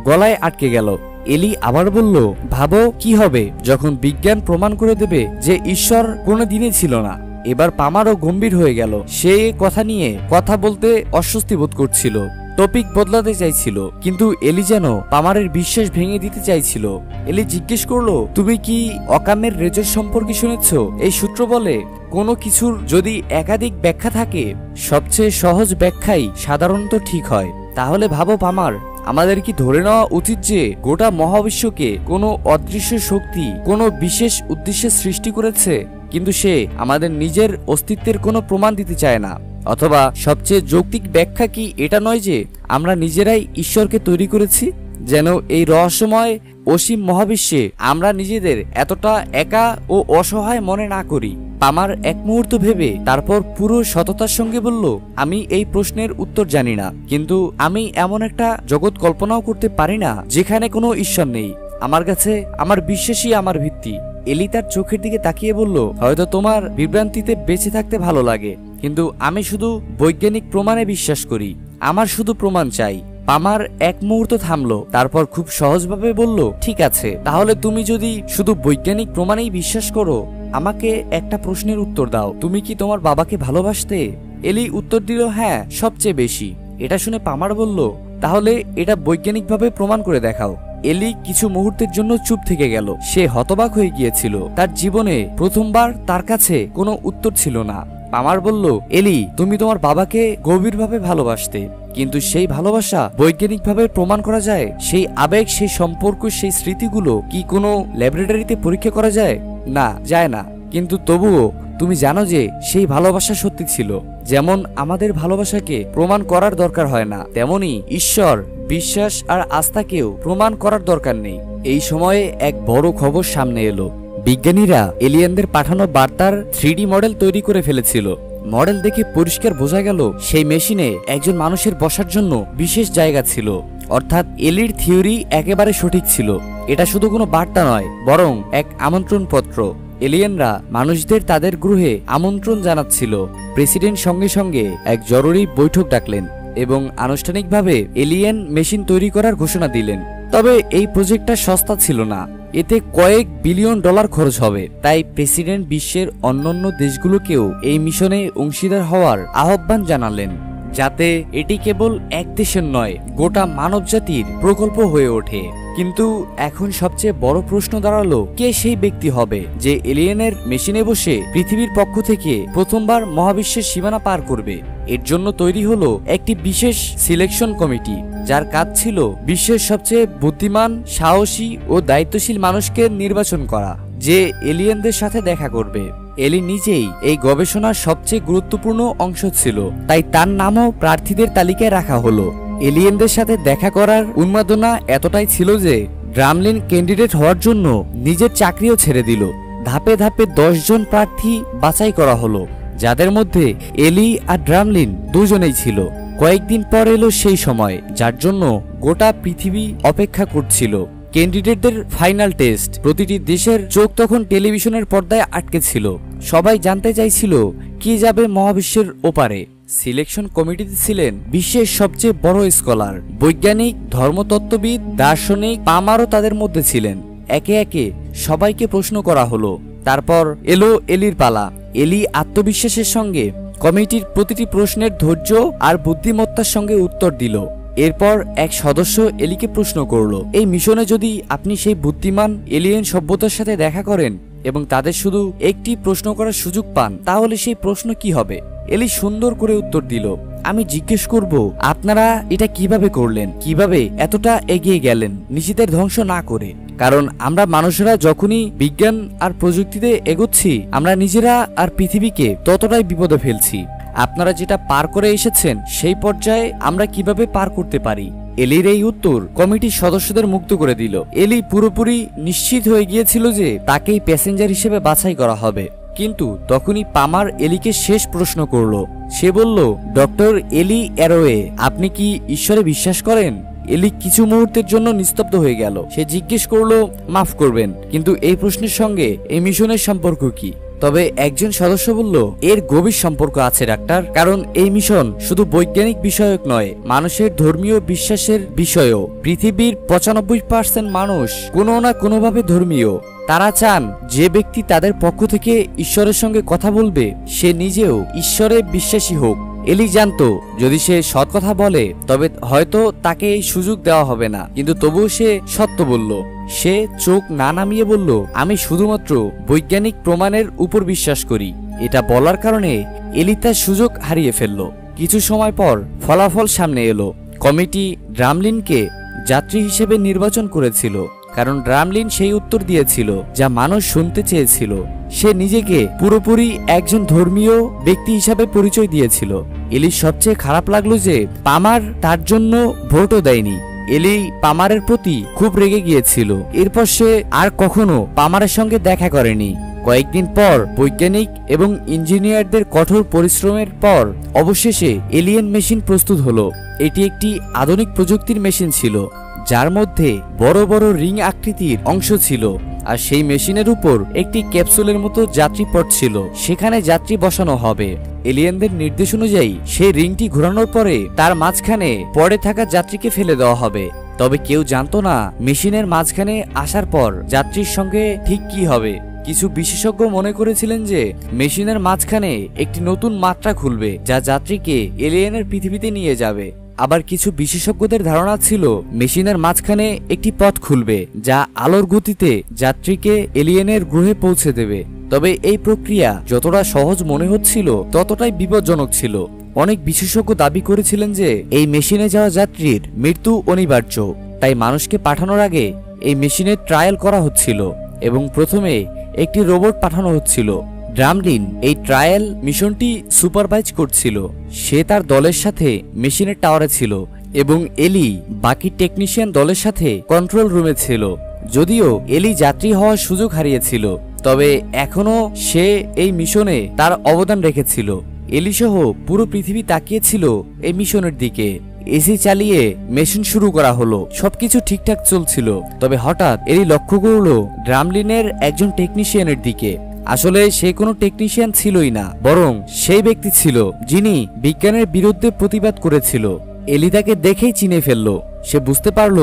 গলায় আটকে গেল। এলি আবার বলল, ভাবো কি হবে যখন বিজ্ঞান প্রমাণ করে দেবে যে ঈশ্বর কোনো দিনই ছিল না। এবার পামারও গম্ভীর হয়ে গেল। সে কথা নিয়ে কথা বলতে অস্বস্তি বোধ করছিল, টপিক বদলাতে চাইছিল, কিন্তু এলি যেন পামারের বিশ্বাস ভেঙে দিতে চাইছিল। এলি জিজ্ঞেস করলো, তুমি কি অকামের রেজর সম্পর্কে শুনেছ? এই সূত্র বলে কোনো কিছুর যদি একাধিক ব্যাখ্যা থাকে, সবচেয়ে সহজ ব্যাখ্যাই সাধারণত ঠিক হয়। তাহলে ভাবো পামার, আমাদের কি ধরে নেওয়া উচিত যে গোটা মহাবিশ্বকে কোনো অদৃশ্য শক্তি কোনো বিশেষ উদ্দেশ্যে সৃষ্টি করেছে, কিন্তু সে আমাদের নিজের অস্তিত্বের কোনো প্রমাণ দিতে চায় না? অথবা সবচেয়ে যৌক্তিক ব্যাখ্যা কি এটা নয় যে আমরা নিজেরাই ঈশ্বরকে তৈরি করেছি, যেন এই রহস্যময় অসীম মহাবিশ্বে আমরা নিজেদের এতটা একা ও অসহায় মনে না করি? পামার এক মুহূর্ত ভেবে তারপর পুরো সততার সঙ্গে বলল, আমি এই প্রশ্নের উত্তর জানি না, কিন্তু আমি এমন একটা জগৎ কল্পনাও করতে পারি না যেখানে কোনো ঈশ্বর নেই। আমার কাছে আমার বিশ্বাসই আমার ভিত্তি। এলি তার চোখের দিকে তাকিয়ে বলল, হয়তো তোমার বিভ্রান্তিতে বেঁচে থাকতে ভালো লাগে, কিন্তু আমি শুধু বৈজ্ঞানিক প্রমাণে বিশ্বাস করি। আমার শুধু প্রমাণ চাই। পামার এক মুহূর্ত থামলো, তারপর খুব সহজভাবে বলল, ঠিক আছে, তাহলে তুমি যদি শুধু বৈজ্ঞানিক প্রমাণেই বিশ্বাস করো, আমাকে একটা প্রশ্নের উত্তর দাও, তুমি কি তোমার বাবাকে ভালোবাসতে? এলি উত্তর দিল, হ্যাঁ, সবচেয়ে বেশি। এটা শুনে পামার বলল, তাহলে এটা বৈজ্ঞানিকভাবে প্রমাণ করে দেখাও। এলি কিছু মুহূর্তের জন্য চুপ থেকে গেল। সে হতবাক হয়ে গিয়েছিল। তার জীবনে প্রথমবার তার কাছে কোনো উত্তর ছিল না। পামার বলল, এলি, তুমি তোমার বাবাকে গভীরভাবে ভালোবাসতে, কিন্তু সেই ভালোবাসা বৈজ্ঞানিকভাবে প্রমাণ করা যায়? সেই আবেগ, সেই সম্পর্ক, সেই স্মৃতিগুলো কি কোনো ল্যাবরেটরিতে পরীক্ষা করা যায়? না, যায় না। কিন্তু তবুও তুমি জানো যে সেই ভালোবাসা সত্যি ছিল। যেমন আমাদের ভালোবাসাকে প্রমাণ করার দরকার হয় না, তেমনি ঈশ্বর, বিশ্বাস আর আস্থাকেও প্রমাণ করার দরকার নেই। এই সময়ে এক বড় খবর সামনে এলো। বিজ্ঞানীরা এলিয়েনদের পাঠানো বার্তার 3D মডেল তৈরি করে ফেলেছিল। মডেল দেখে পরিষ্কার বোঝা গেল সেই মেশিনে একজন মানুষের বসার জন্য বিশেষ জায়গা ছিল। অর্থাৎ এলির থিওরি একেবারে সঠিক ছিল। এটা শুধু কোনো বার্তা নয়, বরং এক আমন্ত্রণপত্র। এলিয়েনরা মানুষদের তাদের গ্রহে আমন্ত্রণ জানাচ্ছিল। প্রেসিডেন্ট সঙ্গে সঙ্গে এক জরুরি বৈঠক ডাকলেন। এবং আনুষ্ঠানিকভাবে এলিয়েন মেশিন তৈরি করার ঘোষণা দিলেন। তবে এই প্রজেক্টটা সস্তা ছিল না, এতে কয়েক বিলিয়ন ডলার খরচ হবে। তাই প্রেসিডেন্ট বিশ্বের অন্যান্য দেশগুলোকেও এই মিশনে অংশীদার হওয়ার আহ্বান জানালেন, যাতে এটি কেবল এক দেশের নয়, গোটা মানবজাতির প্রকল্প হয়ে ওঠে। কিন্তু এখন সবচেয়ে বড় প্রশ্ন দাঁড়ালো, কে সেই ব্যক্তি হবে যে এলিয়েনের মেশিনে বসে পৃথিবীর পক্ষ থেকে প্রথমবার মহাবিশ্বের সীমানা পার করবে। এর জন্য তৈরি হলো একটি বিশেষ সিলেকশন কমিটি, যার কাজ ছিল বিশ্বের সবচেয়ে বুদ্ধিমান, সাহসী ও দায়িত্বশীল মানুষকে নির্বাচন করা, যে এলিয়েনদের সাথে দেখা করবে। এলি নিজেই এই গবেষণার সবচেয়ে গুরুত্বপূর্ণ অংশ ছিল, তাই তার নামও প্রার্থীদের তালিকায় রাখা হলো। এলিয়েনদের সাথে দেখা করার উন্মাদনা এতটাই ছিল যে ড্রামলিন ক্যান্ডিডেট হওয়ার জন্য নিজের চাকরিও ছেড়ে দিল। ধাপে ধাপে 10 জন প্রার্থী বাছাই করা হলো, যাদের মধ্যে এলি আর ড্রামলিন দুজনেই ছিল। কয়েকদিন পর এলো সেই সময় যার জন্য গোটা পৃথিবী অপেক্ষা করছিল, ক্যান্ডিডেটদের ফাইনাল টেস্ট। প্রতিটি দেশের চোখ তখন টেলিভিশনের পর্দায় আটকে ছিল। সবাই জানতে চাইছিল কে যাবে মহাবিশ্বের ওপারে। সিলেকশন কমিটিতে ছিলেন বিশ্বের সবচেয়ে বড় স্কলার, বৈজ্ঞানিক, ধর্মতত্ত্ববিদ, দার্শনিক, পামারও তাদের মধ্যে ছিলেন। একে একে সবাইকে প্রশ্ন করা হলো। তারপর এলো এলির পালা। এলি আত্মবিশ্বাসের সঙ্গে কমিটির প্রতিটি প্রশ্নের ধৈর্য আর বুদ্ধিমত্তার সঙ্গে উত্তর দিল। এরপর এক সদস্য এলিকে প্রশ্ন করলো, এই মিশনে যদি আপনি সেই বুদ্ধিমান এলিয়েন সভ্যতার সাথে দেখা করেন এবং তাদের শুধু একটি প্রশ্ন করার সুযোগ পান, তাহলে সেই প্রশ্ন কি হবে? এলি সুন্দর করে উত্তর দিল, আমি জিজ্ঞেস করব, আপনারা এটা কিভাবে করলেন, কিভাবে এতটা এগিয়ে গেলেন নিজেদের ধ্বংস না করে? কারণ আমরা মানুষেরা যখনই বিজ্ঞান আর প্রযুক্তিতে এগোচ্ছি, আমরা নিজেরা আর পৃথিবীকে ততটাই বিপদে ফেলছি। আপনারা যেটা পার করে এসেছেন সেই পর্যায়ে আমরা কিভাবে পার করতে পারি? এলির এই উত্তর কমিটির সদস্যদের মুগ্ধ করে দিল। এলি পুরোপুরি নিশ্চিত হয়ে গিয়েছিল যে তাকেই প্যাসেঞ্জার হিসেবে বাছাই করা হবে। কিন্তু তখনই পামার এলিকে শেষ প্রশ্ন করলো। সে বলল, ডক্টর এলি অ্যারোয়ে, আপনি কি ঈশ্বরে বিশ্বাস করেন? এলি কিছু মুহূর্তের জন্য নিস্তব্ধ হয়ে গেল। সে জিজ্ঞেস করলো, মাফ করবেন, কিন্তু এই প্রশ্নের সঙ্গে এই মিশনের সম্পর্ক কি? তবে একজন সদস্য বলল, এর গভীর সম্পর্ক আছে ডাক্তার, কারণ এই মিশন শুধু বৈজ্ঞানিক বিষয়ক নয়, মানুষের ধর্মীয় বিশ্বাসের বিষয়ও। পৃথিবীর 95% মানুষ কোনো না কোনোভাবে ধর্মীয়। তারা চান যে ব্যক্তি তাদের পক্ষ থেকে ঈশ্বরের সঙ্গে কথা বলবে সে নিজেও ঈশ্বরে বিশ্বাসী হোক। এলি জানতো যদি সে সৎ কথা বলে তবে হয়তো তাকে এই সুযোগ দেওয়া হবে না, কিন্তু তবুও সে সত্য বলল। সে চোখ না নামিয়ে বলল, আমি শুধুমাত্র বৈজ্ঞানিক প্রমাণের উপর বিশ্বাস করি। এটা বলার কারণে এলি তার সুযোগ হারিয়ে ফেলল। কিছু সময় পর ফলাফল সামনে এলো। কমিটি ড্রামলিনকে যাত্রী হিসেবে নির্বাচন করেছিল, কারণ ড্রামলিন সেই উত্তর দিয়েছিল যা মানুষ শুনতে চেয়েছিল। সে নিজেকে পুরোপুরি একজন ধর্মীয় ব্যক্তি হিসাবে পরিচয় দিয়েছিল। এলির সবচেয়ে খারাপ লাগলো যে পামার তার জন্য ভোটও দেয়নি। এলি পামারের প্রতি খুব রেগে গিয়েছিল। এরপর সে আর কখনো পামারের সঙ্গে দেখা করেনি। কয়েকদিন পর বৈজ্ঞানিক এবং ইঞ্জিনিয়ারদের কঠোর পরিশ্রমের পর অবশেষে এলিয়েন মেশিন প্রস্তুত হলো। এটি একটি আধুনিক প্রযুক্তির মেশিন ছিল, যার মধ্যে বড় বড় রিং আকৃতির অংশ ছিল, আর সেই মেশিনের উপর একটি ক্যাপসুলের মতো যাত্রীপথ ছিল। সেখানে যাত্রী বসানো হবে। এলিয়েনদের নির্দেশ অনুযায়ী সেই রিংটি ঘোরানোর পরে তার মাঝখানে পড়ে থাকা যাত্রীকে ফেলে দেওয়া হবে। তবে কেউ জানতো না মেশিনের মাঝখানে আসার পর যাত্রীর সঙ্গে ঠিক কি হবে। কিছু বিশেষজ্ঞ মনে করেছিলেন যে মেশিনের মাঝখানে একটি নতুন মাত্রা খুলবে যা যাত্রীকে এলিয়েনের পৃথিবীতে নিয়ে যাবে। আবার কিছু বিশেষজ্ঞদের ধারণা ছিল মেশিনের মাঝখানে একটি পথ খুলবে যা আলোর গতিতে যাত্রীকে এলিয়েনের গ্রহে পৌঁছে দেবে। তবে এই প্রক্রিয়া যতটা সহজ মনে হচ্ছিল ততটাই বিপজ্জনক ছিল। অনেক বিশেষজ্ঞ দাবি করেছিলেন যে এই মেশিনে যাওয়া যাত্রীর মৃত্যু অনিবার্য। তাই মানুষকে পাঠানোর আগে এই মেশিনের ট্রায়াল করা হচ্ছিল এবং প্রথমে একটি রোবট পাঠানো হচ্ছিল। ড্রামলিন এই ট্রায়াল মিশনটি সুপারভাইজ করছিল। সে তার দলের সাথে মেশিনের টাওয়ারে ছিল এবং এলি বাকি টেকনিশিয়ান দলের সাথে কন্ট্রোল রুমে ছিল। যদিও এলি যাত্রী হওয়ার সুযোগ হারিয়েছিল, তবে এখনো সে এই মিশনে তার অবদান রেখেছিল। এলি সহ পুরো পৃথিবী তাকিয়েছিল এই মিশনের দিকে। এসি চালিয়ে মেশিন শুরু করা হলো। সবকিছু ঠিকঠাক চলছিল। তবে হঠাৎ এলি লক্ষ্য করলো ড্রামলিনের একজন টেকনিশিয়ানের দিকে। আসলে সে কোনো টেকনিশিয়ান ছিলই না, বরং সেই ব্যক্তি ছিল যিনি বিজ্ঞানের বিরুদ্ধে প্রতিবাদ করেছিল। এলি তাকে দেখেই চিনে ফেলল। সে বুঝতে পারল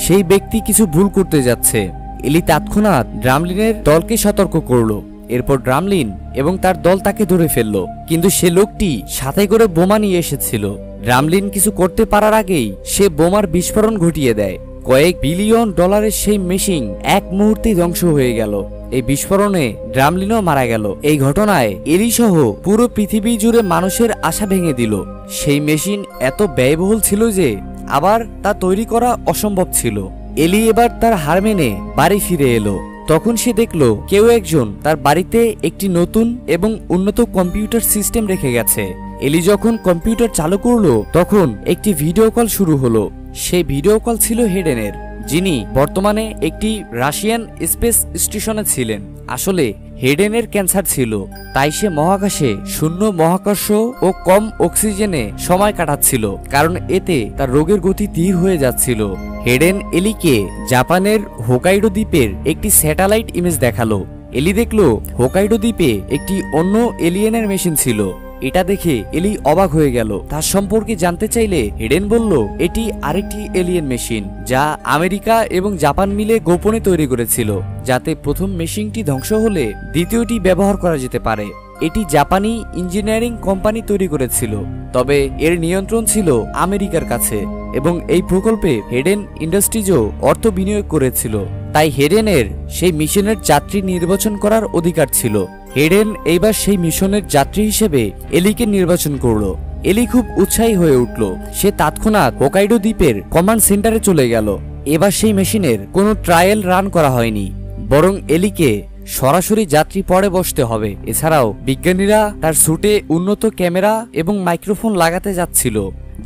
সেই ব্যক্তি কিছু ভুল করতে যাচ্ছে। এলি তৎক্ষণাৎ ড্রামলিনের দলকে সতর্ক করল। এরপর ড্রামলিন এবং তার দল তাকে ধরে ফেলল, কিন্তু সে লোকটি সাথে করে বোমা নিয়ে এসেছিল। ড্রামলিন কিছু করতে পারার আগেই সে বোমার বিস্ফোরণ ঘটিয়ে দেয়। কয়েক বিলিয়ন ডলারের সেই মেশিন এক মুহূর্তেই ধ্বংস হয়ে গেল। এই বিস্ফোরণে ড্রামলিনও মারা গেল। এই ঘটনায় এলি সহ পুরো পৃথিবী জুড়ে মানুষের আশা ভেঙে দিল। সেই মেশিন এত ব্যয়বহুল ছিল যে আবার তা তৈরি করা অসম্ভব ছিল। এলি এবার তার হার মেনে বাড়ি ফিরে এলো। তখন সে দেখল কেউ একজন তার বাড়িতে একটি নতুন এবং উন্নত কম্পিউটার সিস্টেম রেখে গেছে। এলি যখন কম্পিউটার চালু করলো তখন একটি ভিডিও কল শুরু হলো। সেই ভিডিও কল ছিল হেডেনের, যিনি বর্তমানে একটি রাশিয়ান স্পেস স্টেশনে ছিলেন। আসলে হেডেনের ক্যান্সার ছিল, তাই সে মহাকাশে শূন্য মহাকর্ষ ও কম অক্সিজেনে সময় কাটাচ্ছিল, কারণ এতে তার রোগের গতি ধীর হয়ে যাচ্ছিল। হেডেন এলিকে জাপানের হোকাইডো দ্বীপের একটি স্যাটেলাইট ইমেজ দেখালো। এলি দেখলো হোকাইডো দ্বীপে একটি অন্য এলিয়েনের মেশিন ছিল। এটা দেখে এলি অবাক হয়ে গেল। তার সম্পর্কে জানতে চাইলে হেডেন বলল এটি আরেকটি এলিয়েন মেশিন, যা আমেরিকা এবং জাপান মিলে গোপনে তৈরি করেছিল, যাতে প্রথম মেশিনটি ধ্বংস হলে দ্বিতীয়টি ব্যবহার করা যেতে পারে। এটি জাপানি ইঞ্জিনিয়ারিং কোম্পানি তৈরি করেছিল, তবে এর নিয়ন্ত্রণ ছিল আমেরিকার কাছে, এবং এই প্রকল্পে হেডেন ইন্ডাস্ট্রিজও অর্থ বিনিয়োগ করেছিল। তাই হেডেনের সেই মিশনের যাত্রী নির্বাচন করার অধিকার ছিল। হেডেন এইবার সেই মিশনের যাত্রী হিসেবে এলিকে নির্বাচন করলো। এলি খুব উৎসাহী হয়ে উঠল। সে তৎক্ষণাৎ হোকাইডো দ্বীপের কমান্ড সেন্টারে চলে গেল। এবার সেই মেশিনের কোনো ট্রায়াল রান করা হয়নি, বরং এলিকে সরাসরি যাত্রী পরে বসতে হবে। এছাড়াও বিজ্ঞানীরা তার স্যুটে উন্নত ক্যামেরা এবং মাইক্রোফোন লাগাতে যাচ্ছিল,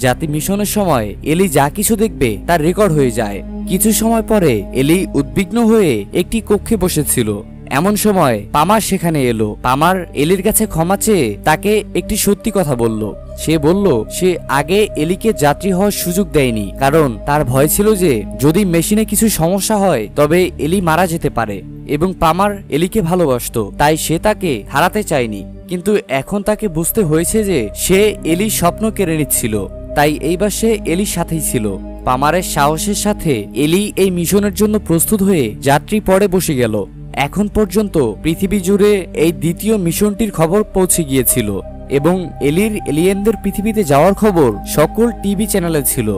যাতে মিশনের সময় এলি যা কিছু দেখবে তার রেকর্ড হয়ে যায়। কিছু সময় পরে এলি উদ্বিগ্ন হয়ে একটি কক্ষে বসেছিল। এমন সময় পামার সেখানে এলো। পামার এলির কাছে ক্ষমা চেয়ে তাকে একটি সত্যি কথা বলল। সে বলল সে আগে এলিকে যাত্রী হওয়ার সুযোগ দেয়নি, কারণ তার ভয় ছিল যে যদি মেশিনে কিছু সমস্যা হয় তবে এলি মারা যেতে পারে, এবং পামার এলিকে ভালোবাসতো, তাই সে তাকে হারাতে চায়নি। কিন্তু এখন তাকে বুঝতে হয়েছে যে সে এলির স্বপ্ন কেড়ে নিচ্ছিল, তাই এইবার সে এলির সাথেই ছিল। পামারের সাহসের সাথে এলি এই মিশনের জন্য প্রস্তুত হয়ে যাত্রী পরে বসে গেল। এখন পর্যন্ত পৃথিবী জুড়ে এই দ্বিতীয় মিশনটির খবর পৌঁছে গিয়েছিল, এবং এলির এলিয়েনদের পৃথিবীতে যাওয়ার খবর সকল টিভি চ্যানেলে ছিল।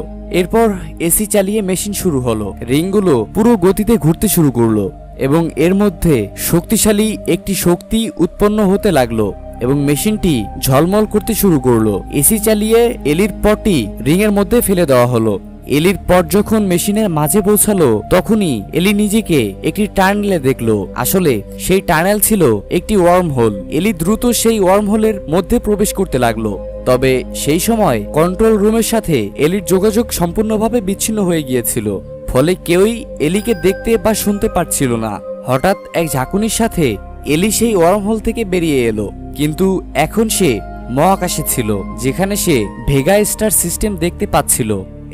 এরপর এসি চালিয়ে মেশিন শুরু হলো। রিংগুলো পুরো গতিতে ঘুরতে শুরু করলো, এবং এর মধ্যে শক্তিশালী একটি শক্তি উৎপন্ন হতে লাগলো, এবং মেশিনটি ঝলমল করতে শুরু করলো। এসি চালিয়ে এলির পটটি রিং এর মধ্যে ফেলে দেওয়া হলো। এলির পট যখন মেশিনের মাঝে পৌঁছালো তখনই এলি নিজেকে একটি টানেলে দেখলো। আসলে সেই টানেল ছিল একটি ওয়ার্ম হোল। এলি দ্রুত সেই ওয়ার্ম হোলের মধ্যে প্রবেশ করতে লাগলো। তবে সেই সময় কন্ট্রোল রুমের সাথে এলির যোগাযোগ সম্পূর্ণভাবে বিচ্ছিন্ন হয়ে গিয়েছিল, ফলে কেউই এলিকে দেখতে বা শুনতে পারছিল না। হঠাৎ এক ঝাঁকুনির সাথে এলি সেই ওয়ার্ম হোল থেকে বেরিয়ে এলো, কিন্তু এখন সে মহাকাশে ছিল, যেখানে সে ভেগা স্টার সিস্টেম দেখতে পাচ্ছিল।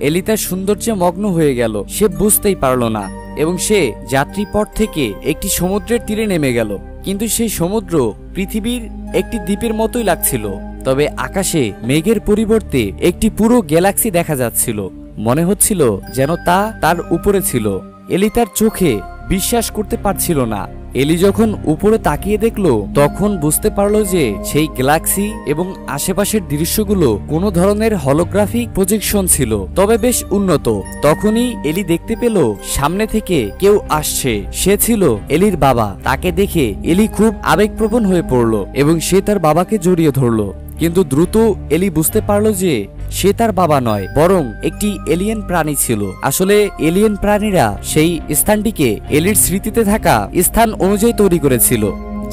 এলি তার সৌন্দর্যে মগ্ন হয়ে গেল। সে বুঝতেই পারল না, এবং সে যাত্রীপথ থেকে একটি সমুদ্রের তীরে নেমে গেল। কিন্তু সেই সমুদ্র পৃথিবীর একটি দ্বীপের মতোই লাগছিল, তবে আকাশে মেঘের পরিবর্তে একটি পুরো গ্যালাক্সি দেখা যাচ্ছিল। মনে হচ্ছিল যেন তা তার উপরে ছিল। এলি তার চোখে বিশ্বাস করতে পারছিল না। এলি যখন উপরে তাকিয়ে দেখলো তখন বুঝতে পারলো যে সেই গ্যালাক্সি এবং আশেপাশের দৃশ্যগুলো কোনো ধরনের হলোগ্রাফিক প্রজেকশন ছিল, তবে বেশ উন্নত। তখনই এলি দেখতে পেল সামনে থেকে কেউ আসছে। সে ছিল এলির বাবা। তাকে দেখে এলি খুব আবেগপ্রবণ হয়ে পড়লো এবং সে তার বাবাকে জড়িয়ে ধরলো। কিন্তু দ্রুত এলি বুঝতে পারলো যে সে তার বাবা নয়, বরং একটি এলিয়েন প্রাণী ছিল। আসলে এলিয়েন প্রাণীরা সেই স্থানটিকে এলির স্মৃতিতে থাকা স্থান অনুযায়ী তৈরি করেছিল,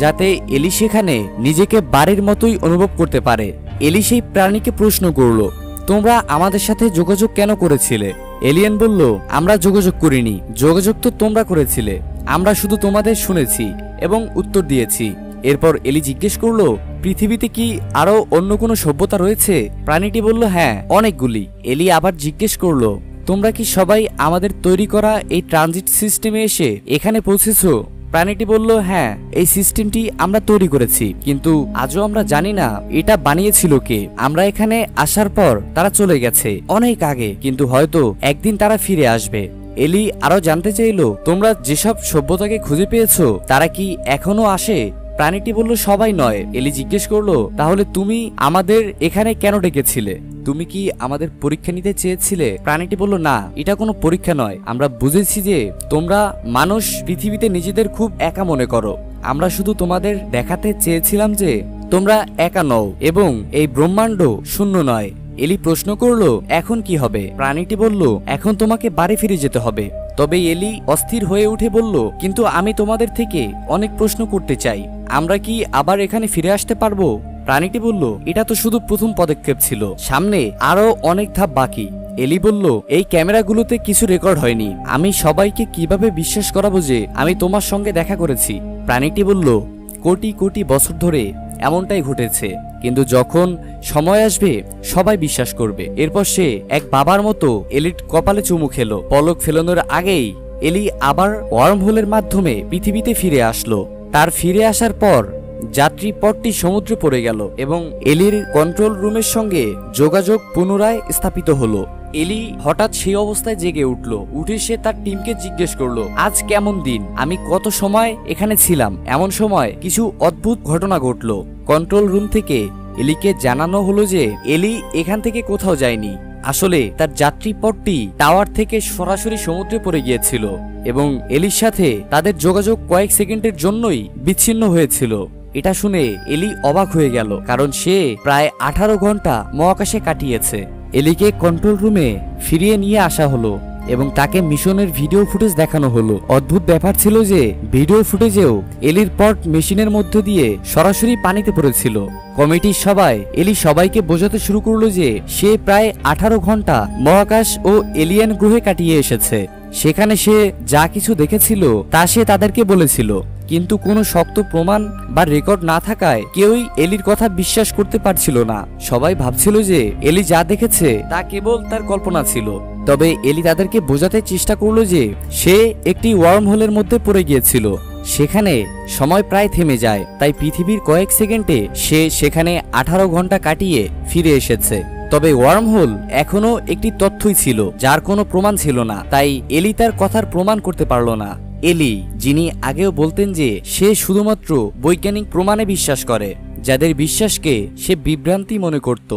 যাতে এলি সেখানে নিজেকে বাড়ির মতোই অনুভব করতে পারে। এলি সেই প্রাণীকে প্রশ্ন করলো, তোমরা আমাদের সাথে যোগাযোগ কেন করেছিলে? এলিয়েন বলল, আমরা যোগাযোগ করিনি, যোগাযোগ তো তোমরা করেছিলে। আমরা শুধু তোমাদের শুনেছি এবং উত্তর দিয়েছি। এরপর এলি জিজ্ঞেস করলো, পৃথিবীতে কি আরো অন্য কোনো সভ্যতা রয়েছে? প্রাণীটি বলল, হ্যাঁ, অনেকগুলি। এলি আবার জিজ্ঞেস করলো, তোমরা কি সবাই আমাদের তৈরি করা এই ট্রানজিট সিস্টেমে এসে এখানে পৌঁছেছো? প্রাণীটি বলল, হ্যাঁ, এই সিস্টেমটি আমরা তৈরি করেছি, কিন্তু আজও আমরা জানি না এটা বানিয়েছিল কে। আমরা এখানে আসার পর তারা চলে গেছে অনেক আগে, কিন্তু হয়তো একদিন তারা ফিরে আসবে। এলি আরো জানতে চাইল, তোমরা যেসব সভ্যতাকে খুঁজে পেয়েছো তারা কি এখনো আসে? প্রাণীটি বলল, সবাই নয়। এলি জিজ্ঞেস করলো, তাহলে তুমি আমাদের এখানে কেন ডেকেছিলে? তুমি কি আমাদের পরীক্ষা নিতে চেয়েছিলে? প্রাণীটি বলল, না, এটা কোনো পরীক্ষা নয়। আমরা বুঝেছি যে তোমরা মানুষ পৃথিবীতে নিজেদের খুব একা মনে করো। আমরা শুধু তোমাদের দেখাতে চেয়েছিলাম যে তোমরা একা নও এবং এই ব্রহ্মাণ্ড শূন্য নয়। এলি প্রশ্ন করলো, এখন কি হবে? প্রাণীটি বলল, এখন তোমাকে বাড়ি ফিরে যেতে হবে। তবে এলি অস্থির হয়ে উঠে বলল, কিন্তু আমি তোমাদের থেকে অনেক প্রশ্ন করতে চাই। আমরা কি আবার এখানে ফিরে আসতে পারবো? প্রাণীটি বলল, এটা তো শুধু প্রথম পদক্ষেপ ছিল, সামনে আরো অনেক ধাপ বাকি। এলি বলল, এই ক্যামেরাগুলোতে কিছু রেকর্ড হয়নি। আমি সবাইকে কিভাবে বিশ্বাস করাবো যে আমি তোমার সঙ্গে দেখা করেছি? প্রাণীটি বলল, কোটি কোটি বছর ধরে এমনটাই ঘটেছে, কিন্তু যখন সময় আসবে সবাই বিশ্বাস করবে। এরপর সে এক বাবার মতো এলির কপালে চুমু খেলো। পলক ফেলানোর আগেই এলি আবার ওয়ার্মহোলের মাধ্যমে পৃথিবীতে ফিরে আসলো। তার ফিরে আসার পর যাত্রী পথটি সমুদ্রে পড়ে গেল এবং এলির কন্ট্রোল রুমের সঙ্গে যোগাযোগ পুনরায় স্থাপিত হলো। এলি হঠাৎ সেই অবস্থায় জেগে উঠল। উঠে সে তার টিমকে জিজ্ঞেস করলো, আজ কেমন দিন? আমি কত সময় এখানে ছিলাম? এমন সময় কিছু অদ্ভুত ঘটনা ঘটলো। কন্ট্রোল রুম থেকে এলিকে জানানো হলো যে এলি এখান থেকে কোথাও যায়নি। আসলে তার যাত্রী পথটি টাওয়ার থেকে সরাসরি সমুদ্রে পড়ে গিয়েছিল এবং এলির সাথে তাদের যোগাযোগ কয়েক সেকেন্ডের জন্যই বিচ্ছিন্ন হয়েছিল। এটা শুনে এলি অবাক হয়ে গেল, কারণ সে প্রায় 18 ঘন্টা মহাকাশে কাটিয়েছে। এলিকে কন্ট্রোল রুমে ফিরিয়ে নিয়ে আসা হলো এবং তাকে মিশনের ভিডিও ফুটেজ দেখানো হলো। অদ্ভুত ব্যাপার ছিল যে ভিডিও ফুটেজেও এলির পট মেশিনের মধ্য দিয়ে সরাসরি পানিতে পড়েছিল। কমিটির সবাই এলি সবাইকে বোঝাতে শুরু করলো যে সে প্রায় 18 ঘন্টা মহাকাশ ও এলিয়েন গ্রহে কাটিয়ে এসেছে। সেখানে সে যা কিছু দেখেছিল তা সে তাদেরকে বলেছিল, কিন্তু কোনো শক্ত প্রমাণ বা রেকর্ড না থাকায় কেউই এলির কথা বিশ্বাস করতে পারছিল না। সবাই ভাবছিল যে এলি যা দেখেছে তা কেবল তার কল্পনা ছিল। তবে এলি তাদেরকে বোঝাতে চেষ্টা করলো যে সে একটি ওয়ার্মহোলের মধ্যে পড়ে গিয়েছিল। সেখানে সময় প্রায় থেমে যায়, তাই পৃথিবীর কয়েক সেকেন্ডে সে সেখানে 18 ঘন্টা কাটিয়ে ফিরে এসেছে। তবে ওয়ার্মহোল এখনো একটি তথ্যই ছিল, যার কোনো প্রমাণ ছিল না, তাই এলি তার কথার প্রমাণ করতে পারল না। এলি, যিনি আগেও বলতেন যে সে শুধুমাত্র বৈজ্ঞানিক প্রমাণে বিশ্বাস করে, যাদের বিশ্বাসকে সে বিভ্রান্তি মনে করত,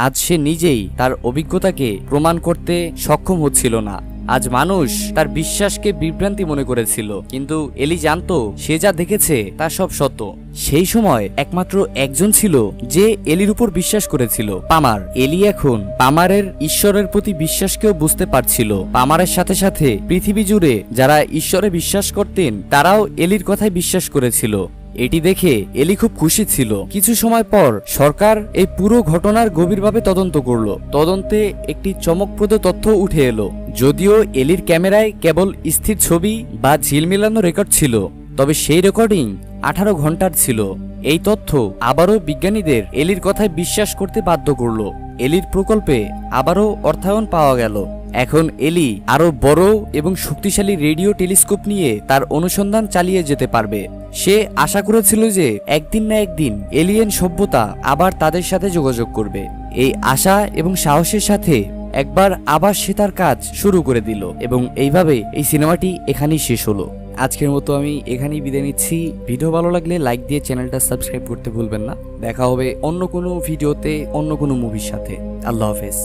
আজ সে নিজেই তার অভিজ্ঞতাকে প্রমাণ করতে সক্ষম হচ্ছিল না। আজ মানুষ তার বিশ্বাসকে বিভ্রান্তি মনে করেছিল, কিন্তু এলি জানতো সে যা দেখেছে তা সব সত্য। সেই সময় একমাত্র একজন ছিল যে এলির উপর বিশ্বাস করেছিল, পামার। এলি এখন পামারের ঈশ্বরের প্রতি বিশ্বাসকেও বুঝতে পারছিল। পামারের সাথে সাথে পৃথিবী জুড়ে যারা ঈশ্বরে বিশ্বাস করতেন তারাও এলির কথায় বিশ্বাস করেছিল। এটি দেখে এলি খুব খুশি ছিল। কিছু সময় পর সরকার এই পুরো ঘটনার গভীরভাবে তদন্ত করলো। তদন্তে একটি চমকপ্রদ তথ্য উঠে এলো। যদিও এলির ক্যামেরায় কেবল স্থির ছবি বা ঝিলমিলানো রেকর্ড ছিল, তবে সেই রেকর্ডিং 18 ঘন্টার ছিল। এই তথ্য আবারও বিজ্ঞানীদের এলির কথায় বিশ্বাস করতে বাধ্য করলো। এলির প্রকল্পে আবারও অর্থায়ন পাওয়া গেল। এখন এলি আরো বড় এবং শক্তিশালী রেডিও টেলিস্কোপ নিয়ে তার অনুসন্ধান চালিয়ে যেতে পারবে। সে আশা করেছিল যে একদিন না একদিন এলিয়েন সভ্যতা আবার তাদের সাথে যোগাযোগ করবে। এই আশা এবং সাহসের সাথে একবার আবার সে তার কাজ শুরু করে দিল এবং এইভাবে এই সিনেমাটি এখানেই শেষ হলো। আজকের মতো আমি এখানেই বিদায় নিচ্ছি। ভিডিও ভালো লাগলে লাইক দিয়ে চ্যানেলটা সাবস্ক্রাইব করতে ভুলবেন না। দেখা হবে অন্য কোনো ভিডিওতে অন্য কোনো মুভির সাথে। আল্লাহ হাফেজ।